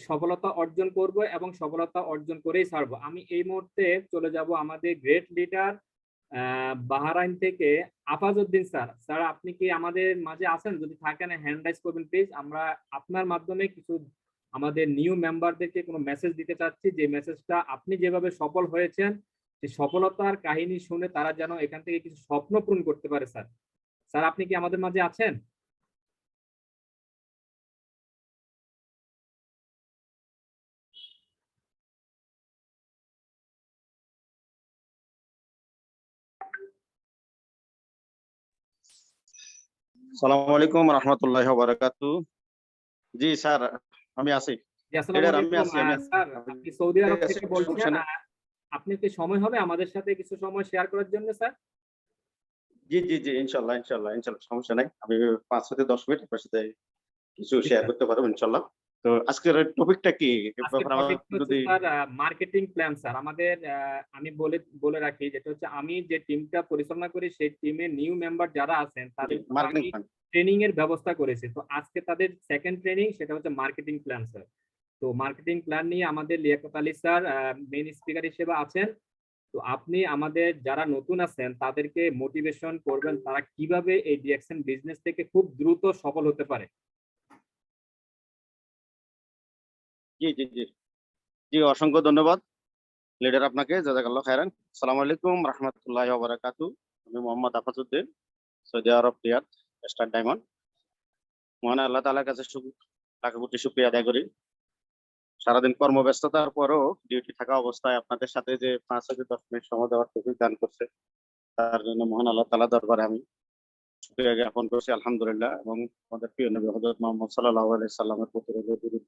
সফলতা অর্জন করব এবং সফলতা অর্জন করেই ছাড়বো। আমি এই মুহূর্তে চলে যাব আমাদের গ্রেট লিডার বাহরাইন থেকে আফাজউদ্দিন স্যার। স্যার, আপনি কি আমাদের মাঝে আছেন? যদি থাকেন হ্যান্ড রাইজ করবেন প্লিজ। আমরা আপনার মাধ্যমে কিছু আমাদের নিউ মেম্বারদেরকে কোনো মেসেজ দিতে চাচ্ছি, যে মেসেজটা আপনি যেভাবে সফল হয়েছেন, সেই সফলতার কাহিনী শুনে তারা যেন এখান থেকে কিছু স্বপ্ন পূরণ করতে পারে। স্যার, স্যার আপনি কি আমাদের মাঝে আছেন? আসসালামু আলাইকুম রহমতুল্লাহি ওয়া বারাকাতু। জি স্যার, আমি আছি। জি, আসসালামু লিডার আমি আলাইকুম। আছি আমি স্যার, আপনি সৌদি আরব আছি, থেকে সমস্যা বলছেন। নাই। আপনি কি সময় হবে আমাদের সাথে কিছু সময় শেয়ার করার জন্য স্যার? জি জি জি, ইনশাল্লাহ ইনশাল্লাহ ইনশাল্লাহ, সমস্যা নাই। আমি 5 থেকে 10 মিনিট আপনার সাথে কিছু জি শেয়ার স্যার। করতে পারবো ইনশাল্লাহ। তো আজকের টপিকটা কি এ আজকের ব্যাপারে টপিক আমাকে হচ্ছে যদি স্যার মার্কেটিং প্ল্যান। স্যার, আমাদের আমি বলে বলে রাখি, যেটা হচ্ছে আমি যে টিমটা পরিচালনা করি সেই টিমে নিউ মেম্বার যারা আছেন তাদের জন্য মার্কেটিং আমি প্ল্যান। ট্রেনিং এর ব্যবস্থা করেছি। তো আজকে তাদের সেকেন্ড ট্রেনিং, সেটা হচ্ছে মার্কেটিং প্ল্যান স্যার। তো মার্কেটিং প্ল্যান নিয়ে আমাদের Liaquat Ali sir main speaker হিসেবে আছেন। তো আপনি আমাদের যারা নতুন আছেন তাদেরকে মোটিভেশন করবেন তারা কিভাবে এই ডিএকশন বিজনেস থেকে খুব দ্রুত সফল হতে পারে। জি জি জি জি, অসংখ্য ধন্যবাদ লিডার আপনাকে, জাযাকাল্লাহ খায়রান। আসসালামু আলাইকুম রাহমাতুল্লাহি ওয়া বারাকাতু। আমি মোহাম্মদ আফাজউদ্দিন, সৌদি আরব রিয়াদ, স্টার ডায়মন্ড। মহান আল্লাহ তাআলার কাছে লাখ কোটি শুকরিয়া আদায় করি। সারাদিন কর্মব্যস্ততার পরেও ডিউটি থাকা অবস্থায় আপনাদের সাথে যে 5 থেকে 10 মিনিট সময় দেওয়ার তৌফিক দান করছে, তার জন্য মহান আল্লাহ তাআলার দরবারে আমি শুকরিয়া জ্ঞাপন করছি আলহামদুলিল্লাহ। এবং আমাদের প্রিয় নবী হযরত মুহাম্মদ সাল্লাল্লাহু আলাইহি সাল্লামের প্রতি দরুদ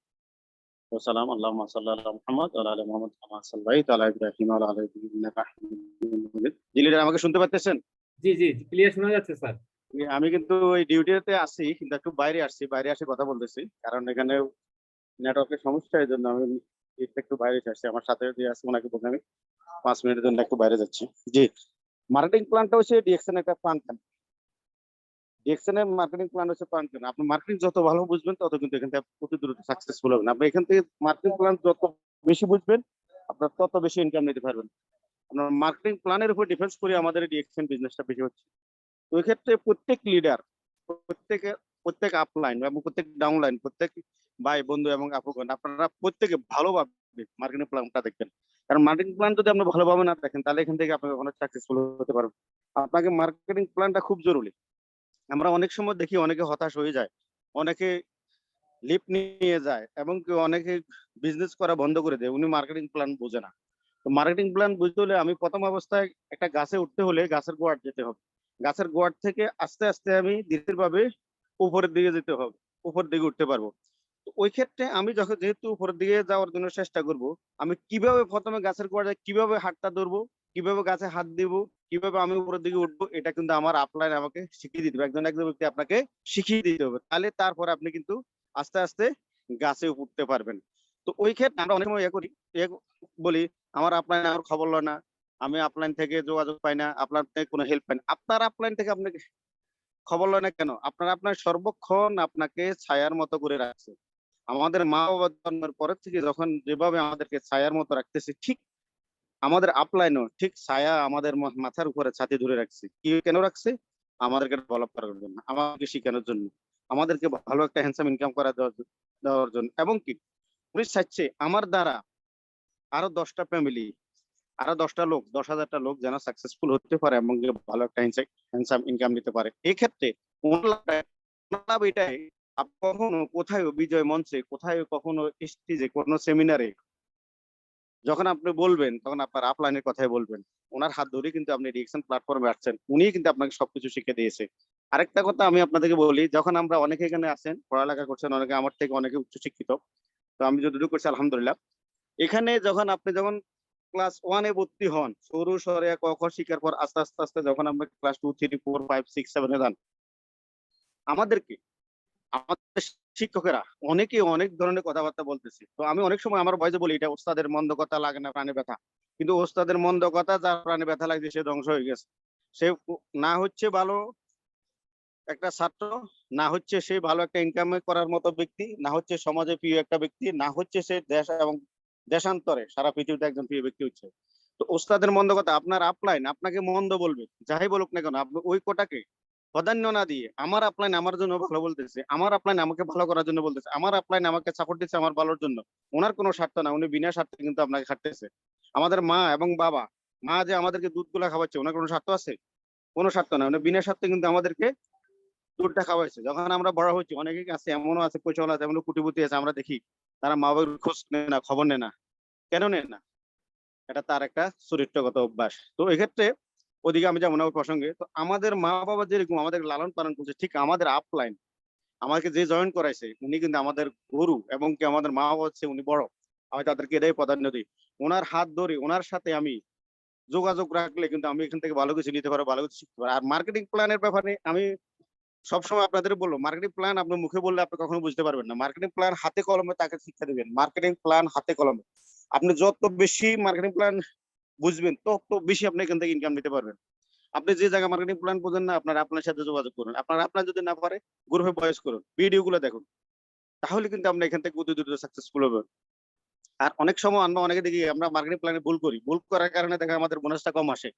ও সালাম। আল্লাহুম্মা সাল্লি আলা মুহাম্মদ ওয়া আলা আলি মুহাম্মদ কামা সাল্লাইতা আলা ইব্রাহিম ওয়া আলা আলি ইব্রাহিম ইন্নাকা হামিদুম মাজিদ। জি লিডার, আমাকে শুনতে পাচ্ছেন? জি জি, ক্লিয়ার শোনা যাচ্ছে স্যার। আমি কিন্তু এই ডিউটিতে আছি, কিন্তু একটু বাইরে আসছি, বাইরে এসে কথা বলতেছি, কারণ এখানে নেটওয়ার্কের সমস্যা। এই জন্য আমি একটু বাইরে আসছি। আমার সাথে যে আছে ওনাকে বলতে আমি 5 মিনিটের জন্য একটু বাইরে যাচ্ছি। জি, মার্কেটিং প্ল্যানটা হচ্ছে ডিএকশন একটা ফাংশন। ডিএকশন এর মার্কেটিং প্ল্যান হচ্ছে ফাংশন। আপনি মার্কেটিং যত ভালো বুঝবেন তত কিন্তু এখান থেকে প্রতি দ্রুত সাকসেসফুল হবেন। আপনি এখান থেকে মার্কেটিং প্ল্যান যত বেশি বুঝবেন আপনার তত বেশি ইনকাম নিতে পারবেন। আপনার মার্কেটিং প্ল্যানের উপর ডিফেন্স করে আমাদের ডিএকশন বিজনেসটা বেশি হচ্ছে। তো এই ক্ষেত্রে প্রত্যেক লিডার, প্রত্যেক আপলাইন এবং প্রত্যেক ডাউনলাইন, প্রত্যেক ভাই বন্ধু এবং আপুগণ, আপনারা প্রত্যেকে ভালোভাবে মার্কেটিং প্ল্যানটা দেখবেন। কারণ মার্কেটিং প্ল্যান যদি আপনি ভালোভাবে না দেখেন তাহলে এখান থেকে আপনি কখনো সাকসেসফুল হতে পারবেন। আপনাকে মার্কেটিং প্ল্যানটা খুব জরুরি। আমরা অনেক সময় দেখি অনেকে হতাশ হয়ে যায়, অনেকে লিপ নিয়ে যায় এবং অনেকে বিজনেস করা বন্ধ করে দেয়। উনি মার্কেটিং প্ল্যান বোঝে না। তো মার্কেটিং প্ল্যান বুঝতে হলে আমি প্রথম অবস্থায় একটা গাছে উঠতে হলে গাছের গোড়ায় যেতে হবে। গাছের গোড়ার থেকে আস্তে আস্তে আমি ধীরে উপরের দিকে যেতে হবে, উপরের দিকে উঠতে পারবো। তো ওই ক্ষেত্রে আমি যখন যেহেতু উপরের দিকে যাওয়ার জন্য চেষ্টা করব, আমি কিভাবে প্রথমে গাছের গোড়ায় কিভাবে হাতটা ধরবো, কিভাবে গাছে হাত দিব, কিভাবে আমি উপরের দিকে উঠবো, এটা কিন্তু আমার আপলাইন আমাকে শিখিয়ে দিতে হবে। একজন ব্যক্তি আপনাকে শিখিয়ে দিতে হবে, তাহলে তারপরে আপনি কিন্তু আস্তে আস্তে গাছে উঠতে পারবেন। তো ওই ক্ষেত্রে আমরা অনেক সময় বলি আমার আপলাইন আমার খবর লয় না, আমি আপলাইন থেকে যোগাযোগ পাই না, আপনার থেকে কোনো হেল্প পাই না। আপনার আপলাইন থেকে আপনাকে খবর লয় না কেন? আপনার সর্বক্ষণ আপনাকে ছায়ার মতো করে রাখছে। আমাদের মা বাবা জন্মের পরের থেকে যখন যেভাবে আমাদেরকে ছায়ার মতো রাখতেছে, ঠিক আমাদের আপলাইনও ঠিক ছায়া আমাদের মাথার উপরে ছাতি ধরে রাখছে। কি কেন রাখছে? আমাদেরকে ডেভেলপ করার জন্য, আমাদেরকে শিখানোর জন্য, আমাদেরকে ভালো একটা হ্যান্ডসাম ইনকাম দেওয়ার জন্য। এবং কি উনি চাইছে আমার দ্বারা আরো 10টা ফ্যামিলি, আরো 10টা লোক, 10,000টা লোক যেন সাকসেসফুল হতে পারে এবং ভালো একটা হ্যান্ডসাম ইনকাম নিতে পারে। এই ক্ষেত্রে লাভ এটাই, আপনি কখনো কোথায় বিজয় মঞ্চে, কোথায় কখনো স্টেজে, কোনো সেমিনারে যখন আপনি বলবেন তখন আপনার আপলাইনের কথাই বলবেন। ওনার হাত ধরে কিন্তু আপনি ডিএকশন প্ল্যাটফর্মে আসছেন, উনি কিন্তু আপনাকে সবকিছু শিখে দিয়েছে। আরেকটা কথা আমি আপনাদেরকে বলি, যখন আমরা অনেকে এখানে আছেন পড়ালেখা করছেন, অনেকে আমার থেকে অনেকে উচ্চশিক্ষিত, তো আমি যতটুকু করছি আলহামদুলিল্লাহ। এখানে যখন ক্লাস 1-এ ভর্তি হন, সরু সরে ক খ শিখার পর আস্তে আস্তে আস্তে যখন আমরা ক্লাস 2, 3, 4, 5, 6, 7-এ যান, আমাদের শিক্ষকেরা অনেকে অনেক ধরনের কথাবার্তা বলতেছে। তো আমি অনেক সময় আমার বয়সে বলি, এটা ওস্তাদের মন্দ কথা লাগে না প্রাণে ব্যথা, কিন্তু ওস্তাদের মন্দ কথা যার প্রাণে ব্যথা লাগছে সে ধ্বংস হয়ে গেছে। সে না হচ্ছে ভালো একটা ছাত্র, না হচ্ছে সে ভালো একটা ইনকাম করার মতো ব্যক্তি, না হচ্ছে সমাজে প্রিয় একটা ব্যক্তি, না হচ্ছে সে দেশ এবং দেশান্তরে সারা পৃথিবীতে একজন প্রিয় ব্যক্তি হচ্ছে। তো ওস্তাদের মন্দ কথা, আপনার আপলাইন আপনাকে মন্দ বলবে, যাই বলুক না কেন, আপনি ওই কোটাকে প্রাধান্য না দিয়ে আমার আপলাইন আমার জন্য ভালো বলতেছে, আমার আপলাইন আমাকে ভালো করার জন্য বলতেছে, আমার আপলাইন আমাকে সাপোর্ট দিচ্ছে আমার ভালোর জন্য, ওনার কোনো স্বার্থ না, উনি বিনা স্বার্থে কিন্তু আপনাকে খাটতেছে। আমাদের মা এবং বাবা, মা যে আমাদেরকে দুধগুলা খাওয়াচ্ছে, ওনার কোনো স্বার্থ আছে? কোনো স্বার্থ না, উনি বিনা স্বার্থে কিন্তু আমাদেরকে দুধটা খাওয়াইছে। যখন আমরা বড় হচ্ছি, অনেকে আছে এমনও আছে, পয়সাওয়ালা আছে, এমন কোটিপতি আছে, আমরা দেখি তারা মা বাবার খোঁজ নেয় না, খবর নেয় না। কেন নেয় না? এটা তার একটা চরিত্রগত অভ্যাস। তো এক্ষেত্রে ওদিকে আমি যেমন প্রসঙ্গে, তো আমাদের মা বাবা যেরকম আমাদের লালন পালন করছে, ঠিক আমাদের আপলাইন আমাকে যে জয়েন করাইছে উনি কিন্তু আমাদের গুরু, এবং কি আমাদের মা বাবা হচ্ছে উনি বড়, আমি তাদেরকে এটাই প্রাধান্য দিই। ওনার হাত ধরে ওনার সাথে আমি যোগাযোগ রাখলে কিন্তু আমি এখান থেকে ভালো কিছু নিতে পারবো, ভালো কিছু শিখতে পারবো। আর মার্কেটিং প্ল্যানের ব্যাপারে আমি সবসময় আপনাদের বলবো, মার্কেটিং প্ল্যান আপনি মুখে বললে আপনি কখনো বুঝতে পারবেন না। মার্কেটিং প্ল্যান হাতে কলমে তাকে শিক্ষা দিবেন, মার্কেটিং প্ল্যান হাতে কলমে। আপনি যত বেশি মার্কেটিং প্ল্যান বুঝবেন তত বেশি আপনি এখান থেকে ইনকাম নিতে পারবেন। আপনি যে জায়গায় মার্কেটিং প্ল্যান বোঝেন না, আপনার সাথে যোগাযোগ করুন। আপনার যদি না পারে গ্রুপে ভয়েস করুন, ভিডিও গুলো দেখুন, তাহলে কিন্তু আপনি এখান থেকে অতি দ্রুত সাকসেসফুল হবেন। আর অনেক সময় আমরা অনেকে দেখি আমরা মার্কেটিং প্ল্যানে ভুল করি, ভুল করার কারণে দেখা আমাদের বোনাসটা কম আসে।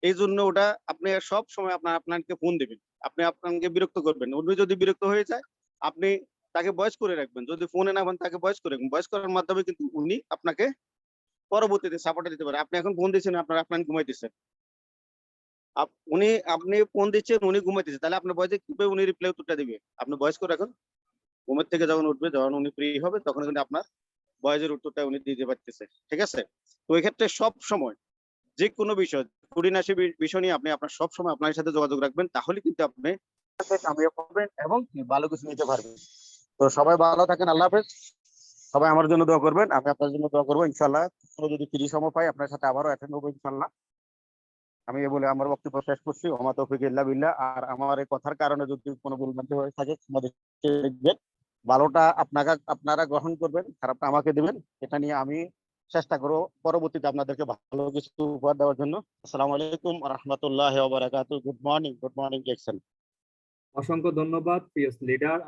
এই জন্য ওটা আপনি সব সময় আপনাকে ফোন দিবেন, আপনি আপনাকে বিরক্ত করবেন। উনি যদি বিরক্ত হয়ে যায়, আপনি তাকে ভয়েস করে রাখবেন, যদি ফোনে না পান তাকে ভয়েস করে রাখবেন। ভয়েস করার মাধ্যমে কিন্তু উনি আপনাকে পরবর্তীতে সাপোর্ট দিতে পারে। আপনি এখন ফোন দিচ্ছেন, আপনার ঘুমাইতেছেন, আপনি ফোন দিচ্ছেন, উনি ঘুমাইতেছে, তাহলে আপনার ভয়েসে কিভাবে উনি রিপ্লাই উত্তরটা দিবে? আপনি ভয়েস করে রাখুন, ঘুমের থেকে যখন উঠবে, যখন উনি ফ্রি হবে, তখন কিন্তু আপনার ভয়েসের উত্তরটা উনি দিতে পারতেছে। ঠিক আছে? তো এই ক্ষেত্রে সব সময় যে কোনো বিষয়, খুঁটিনাটি বিষয় নিয়ে আপনি আপনার সব সময় আপনার সাথে যোগাযোগ রাখবেন, তাহলে কিন্তু আপনি কামিয়াব হবেন এবং ভালো কিছু নিতে পারবেন। তো সবাই ভালো থাকেন, আল্লাহ হাফেজ। সবাই আমার জন্য দোয়া করবেন, আমি আপনার জন্য দোয়া করবো। ইনশাআল্লাহ যদি ফ্রি সময় পাই আপনার সাথে আবারও অ্যাটেন্ড হবো ইনশাআল্লাহ। আমি বলে আমার বক্তব্য শেষ করছি। ওমা তৌফিক ইল্লা বিল্লাহ। আর আমার এই কথার কারণে যদি কোনো ভুলভ্রান্তি হয়ে থাকে দেখবেন, ভালোটা আপনারা গ্রহণ করবেন, খারাপটা আমাকে দিবেন। এটা নিয়ে আমি চেষ্টা করবো পরবর্তীতে আপনাদেরকে ভালো কিছু উপহার দেওয়ার জন্য। আসসালামু আলাইকুম ওয়া রাহমাতুল্লাহি ওয়া বারাকাতুহু। Good morning Jackson. অসংখ্য ধন্যবাদ প্রিয় লিডার।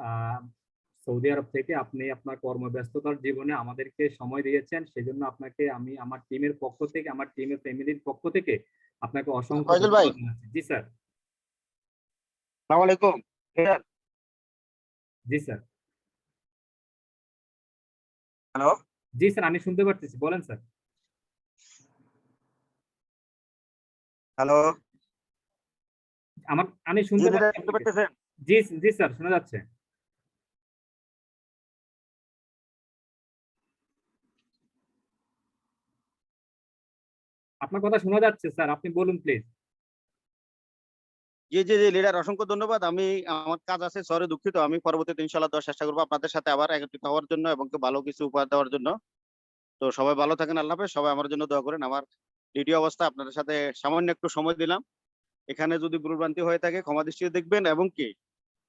সৌদি আরব থেকে আপনি আপনার কর্মব্যস্ততার জীবনে আমাদেরকে সময় দিয়েছেন, সেজন্য আপনাকে আমি আমার টিমের পক্ষ থেকে, আমার টিমের ফ্যামিলির পক্ষ থেকে আপনাকে অসংখ্য ফয়জুল ভাই, ধন্যবাদ জানাচ্ছি। জি স্যার। আসসালামু আলাইকুম। জি স্যার। হ্যালো। জি স্যার, আমি শুনতে পারতেছি, বলেন স্যার। হ্যালো। আমি জি শুনতে লিডার, পাচ্ছি শুনতে আপনাকে। পাচ্ছেন? জি জি স্যার, শোনা যাচ্ছে। আপনার কথা শোনা যাচ্ছে স্যার, আপনি বলুন প্লিজ। জি লিডার, অসংখ্য ধন্যবাদ। আমি আমার কাজ আছে, সরি দুঃখিত। আমি পরবর্তীতে ইনশাআল্লাহ দেওয়ার চেষ্টা করবো আপনাদের সাথে আবার একত্রিত হওয়ার জন্য এবং ভালো কিছু উপহার দেওয়ার জন্য। তো সবাই ভালো থাকেন, আল্লাহ হাফেজ। সবাই আমার জন্য দোয়া করেন। আমার ডিউটি অবস্থা আপনাদের সাথে সামান্য একটু সময় দিলাম, এখানে যদি ভুলভ্রান্তি হয়ে থাকে ক্ষমা দৃষ্টিতে দেখবেন, এবং কি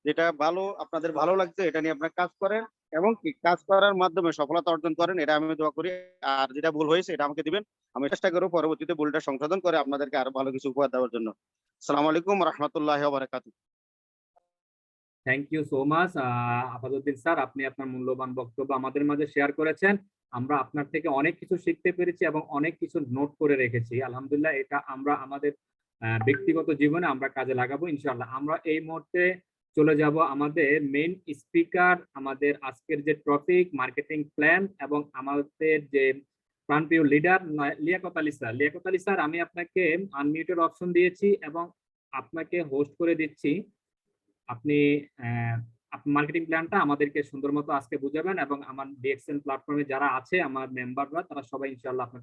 যেটা ভালো আপনাদের ভালো লাগছে এটা নিয়ে আপনারা কাজ করেন, এবং কি কাজ করার মাধ্যমে সফলতা অর্জন করেন, এটা আমি দোয়া করি। আর যেটা ভুল হয়েছে এটা আমাকে দিবেন, আমি চেষ্টা করবো পরবর্তীতে ভুলটা সংশোধন করে আপনাদেরকে আরো ভালো কিছু উপহার দেওয়ার জন্য। আসসালামু আলাইকুম ওয়া রাহমাতুল্লাহি ওয়া বারাকাতুহু। Thank you so much Apaduddin sir, আপনি আপনার মূল্যবান বক্তব্য আমাদের মাঝে শেয়ার করেছেন। আমরা আপনার থেকে অনেক কিছু শিখতে পেরেছি এবং অনেক কিছু নোট করে রেখেছি। আলহামদুলিল্লাহ, এটা আমরা আমাদের ব্যক্তিগত জীবনে আমরা কাজে লাগাবো ইনশাআল্লাহ। আমরা এই মুহূর্তে চলে যাব আমাদের মেইন স্পিকার, আমাদের আজকের যে টপিক মার্কেটিং প্ল্যান, এবং আমাদের যে প্রাণপ্রিয় leader Liaquat Ali sir. Liaquat Ali sir, আমি আপনাকে আনমিউটের অপশন দিয়েছি এবং আপনাকে হোস্ট করে দিচ্ছি। আপনি মার্কেটিং প্ল্যানটা আমাদেরকে সুন্দর মতো আজকে বুঝাবেন এবং আমার ডিএক্সএন প্ল্যাটফর্মে যারা আছে আমার মেম্বাররা তারা সবাই ইনশাআল্লাহ আপনাদের